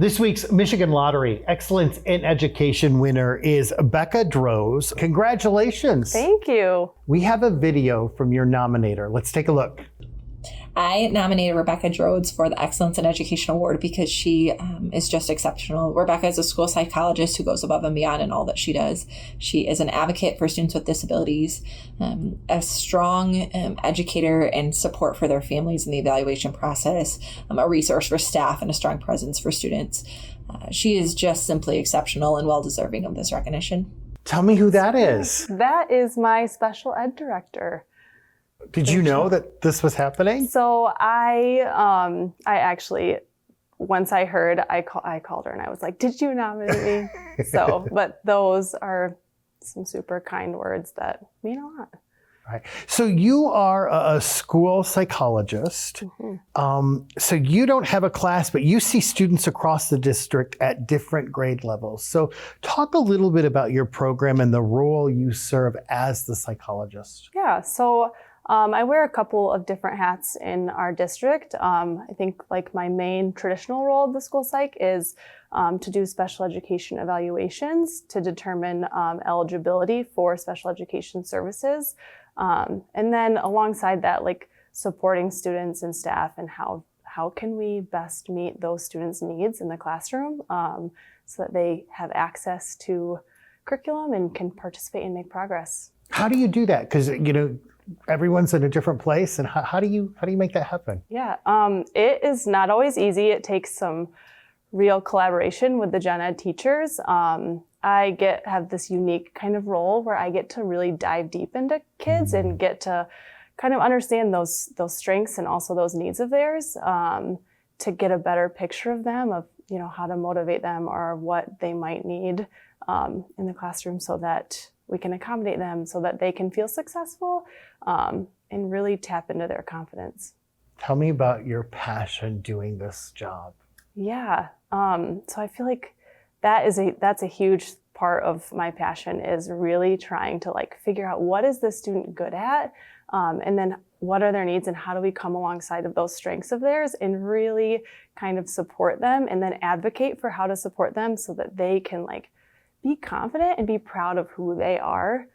This week's Michigan Lottery Excellence in Education winner is Becca Droz. Congratulations. Thank you. We have a video from your nominator. Let's take a look. I nominated Rebecca Droz for the Excellence in Education Award because she is just exceptional. Rebecca is a school psychologist who goes above and beyond in all that she does. She is an advocate for students with disabilities, a strong educator and support for their families in the evaluation process, a resource for staff, and a strong presence for students. She is just simply exceptional and well-deserving of this recognition. Tell me who that is. That is my special ed director. Did you know that this was happening? So I actually, once I heard, I called her and I was like, "Did you nominate me?" But those are some super kind words that mean a lot. Right. So you are a school psychologist. Mm-hmm. So you don't have a class, but you see students across the district at different grade levels. So talk a little bit about your program and the role you serve as the psychologist. Yeah. So I wear a couple of different hats in our district. I think like my main traditional role of the school psych is to do special education evaluations to determine eligibility for special education services. And then alongside that, like supporting students and staff and how can we best meet those students' needs in the classroom so that they have access to curriculum and can participate and make progress. How do you do that? Because, everyone's in a different place, and how do you make that happen? Yeah, it is not always easy. It takes some real collaboration with the gen ed teachers. I have this unique kind of role where I get to really dive deep into kids and get to kind of understand those strengths and also those needs of theirs to get a better picture of them, of how to motivate them or what they might need in the classroom so that we can accommodate them so that they can feel successful and really tap into their confidence. Tell me about your passion doing this job. Yeah, so I feel like that's a huge part of my passion is really trying to figure out what is the student good at and then what are their needs and how do we come alongside of those strengths of theirs and really kind of support them and then advocate for how to support them so that they can be confident and be proud of who they are.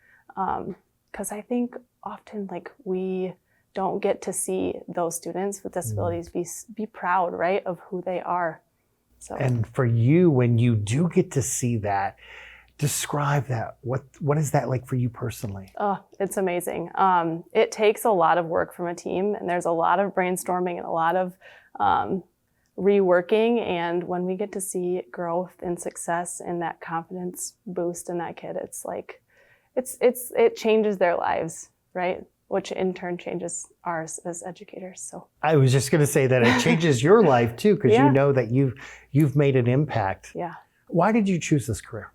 Because I think often we don't get to see those students with disabilities be proud, right, of who they are. So. And for you, when you do get to see that, describe that. What is that like for you personally? Oh, it's amazing. It takes a lot of work from a team, and there's a lot of brainstorming and a lot of reworking, and when we get to see growth and success and that confidence boost in that kid, it's it changes their lives, right? Which in turn changes ours as educators. So I was just going to say that it changes your life too, because Yeah. you know that you've made an impact. Yeah. Why did you choose this career?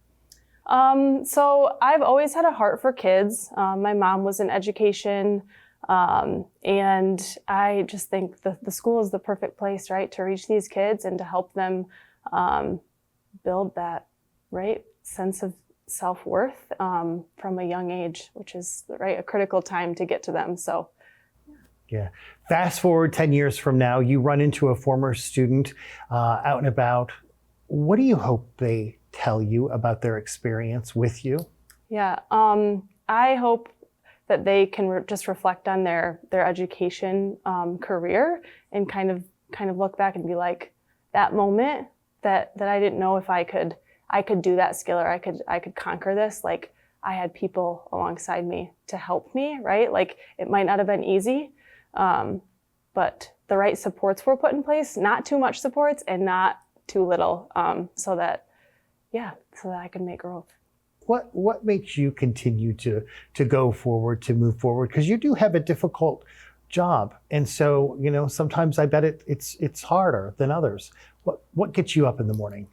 So I've always had a heart for kids. My mom was in education. And I just think the school is the perfect place, right, to reach these kids and to help them build that right sense of self-worth from a young age, which is a critical time to get to them. So yeah. Fast forward 10 years from now, you run into a former student out and about. What do you hope they tell you about their experience with you? Yeah, I hope that they can just reflect on their education career and kind of look back and be like, that moment that I didn't know if I could do that skill or I could conquer this. I had people alongside me to help me, right? It might not have been easy, but the right supports were put in place, not too much supports and not too little, so that I could make growth. What makes you continue to go forward, to move forward? Because you do have a difficult job, and so sometimes I bet it's harder than others. What gets you up in the morning?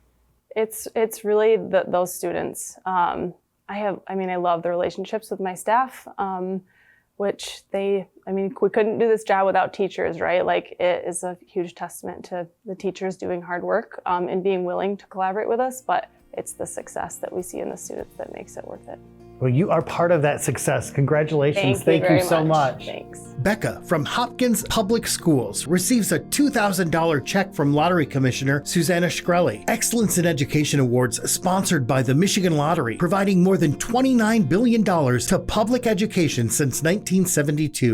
It's really those students. I love the relationships with my staff, which we couldn't do this job without teachers, right? It is a huge testament to the teachers doing hard work and being willing to collaborate with us, but it's the success that we see in the students that makes it worth it. Well, you are part of that success. Congratulations. Thank you very so much. Thanks. Becca from Hopkins Public Schools receives a $2,000 check from Lottery Commissioner Susanna Shkreli. Excellence in Education Awards sponsored by the Michigan Lottery, providing more than $29 billion to public education since 1972.